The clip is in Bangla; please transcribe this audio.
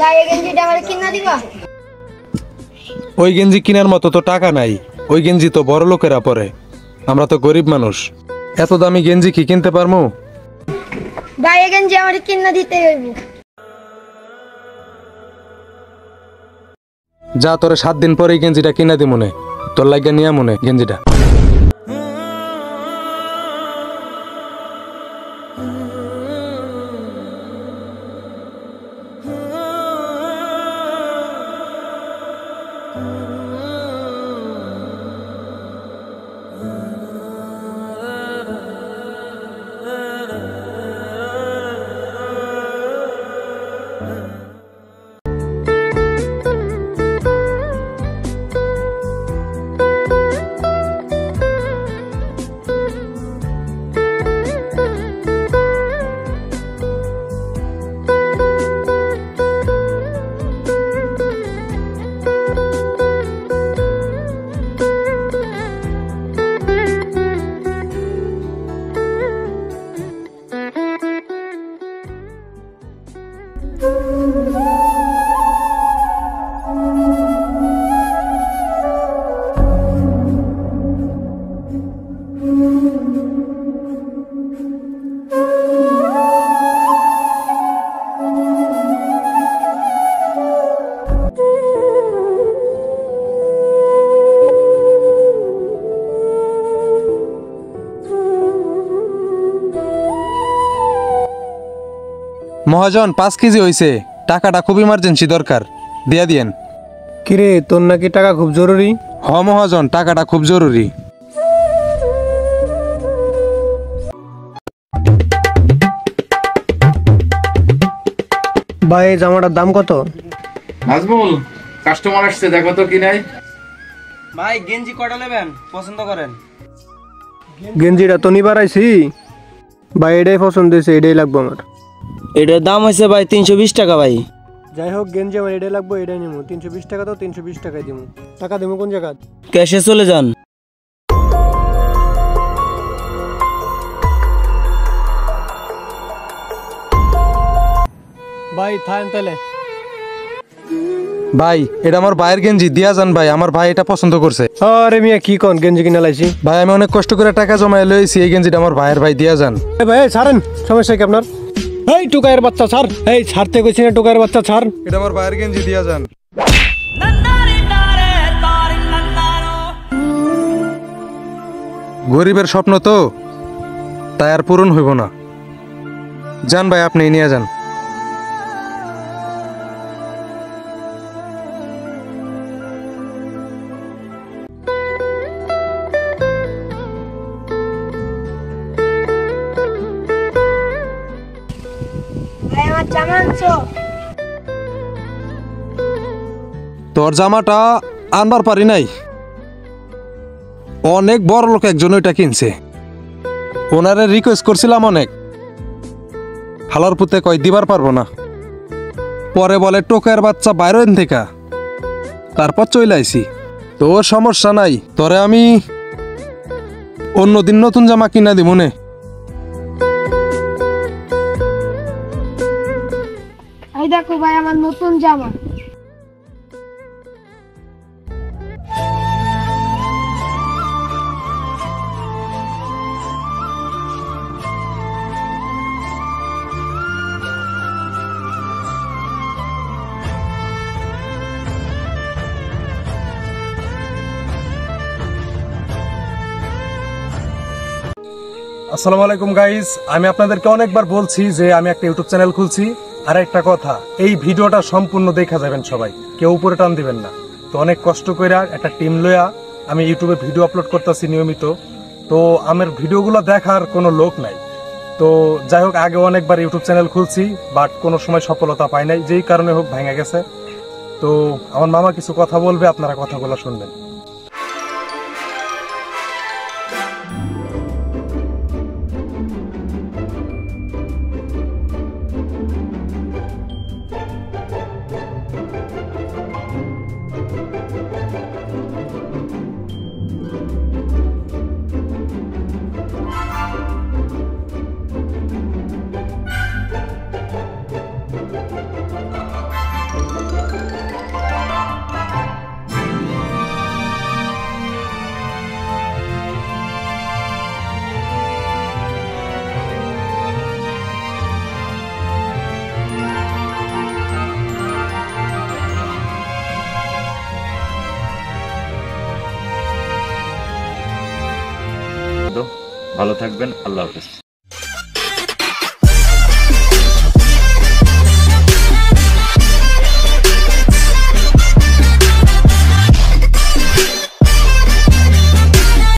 ভাই এই গেঞ্জিটা আমার কিনা দিবা? ওই গেঞ্জি কেনার মতো তো টাকা নাই। ওই গেঞ্জি তো বড় লোকেরা পরে, আমরা তো গরিব মানুষ। এত দামি গেঞ্জি কি কিনতে পারবো? ভাই এই গেঞ্জি আমার কিনা দিতে হইব। যা, তোরে 7 দিন পরে এই গেঞ্জিটা কিনা দি মনে, তোর লাগিয়া নিয়া মনে গেঞ্জিটা। মহাজন 5 কেজি হয়েছে, টাকাটা খুব ইমার্জেন্সি দরকার, দিয়া দিয়েন। কিরে তোর নাকি টাকা খুব জরুরি? হ মহাজন, টাকাটা খুব জরুরি। ভাই এই জামাটার দাম কত? নাজমুল, কাস্টমার আসছে, দেখো তো কি নাই। ভাই গেঞ্জি কটা নেবেন, পছন্দ করেন? গেঞ্জিটা তো নিবার আইছি ভাই, এটাই পছন্দ হয়েছে, এটাই লাগবে আমার। এটার দাম হয়েছে ভাই 320 টাকা ভাই। যাই হোক গেঞ্জি আমার এটাই লাগবে, এটাই নিবো। 320 টাকা তো 320 টাকায় দিব। টাকা দেবো কোন জায়গা? ক্যাশে চলে যান। ভাই থাকেন তাহলে। ভাই এটা আমার ভাইয়ের গেঞ্জি, দিয়া যান ভাই, আমার ভাই এটা পছন্দ করছে। আরে মিয়া কি কোন, গেঞ্জি কিনা লাইছি ভাই আমি অনেক কষ্ট করে টাকা জমাই লইছি, এই গেঞ্জিটা আমার ভাইয়ের, ভাই দিয়া যান। ভাই ছাড়েন, সমস্যা কি আপনার? এই টুকায়ের বাচ্চা ছাড়, এই ছাড়তে কইছি না, টুকায়ের বাচ্চা ছাড়। এটা আমার ভাইয়ের গেঞ্জি, দিয়া যান। গরিবের স্বপ্ন তো, তাই আর পূরণ হইব না। যান ভাই, আপনি নিয়ে যান। ভাই আমার জামা আনছো? তোর জামাটা আনবার পারি নাই, অনেক বড় লোক একজন ওইটা কিনছে। ওনারে রিকোয়েস্ট করছিলাম অনেক, হালার পুতে কয় দিবার পারবো না। পরে বলে টোকার বাচ্চা বাইরেন থেকে, তারপর চলে আইছি। তোর সমস্যা নাই, তোরে আমি অন্যদিন নতুন জামা কিনা দিব নে। এই দেখো ভাই আমার নতুন জামা। আসসালামু আলাইকুম গাইস, আমি আপনাদেরকে অনেকবার বলছি যে আমি একটা ইউটিউব চ্যানেল খুলছি। আর একটা কথা, এই ভিডিওটা সম্পূর্ণ দেখা যাবেন সবাই, কেউ উপরে টান দিবেন না। তো অনেক কষ্ট করে একটা টিম লইয়া আমি ইউটিউবে ভিডিও আপলোড করতেছি নিয়মিত। তো আমার ভিডিওগুলো দেখার কোনো লোক নাই। তো যাই হোক, আগে অনেকবার ইউটিউব চ্যানেল খুলছি, বাট কোনো সময় সফলতা পাই নাই, যেই কারণে হোক ভেঙে গেছে। তো আমার মামা কিছু কথা বলবে, আপনারা কথাগুলো শুনবেন। ভালো থাকবেন, আল্লাহ হাফেজ।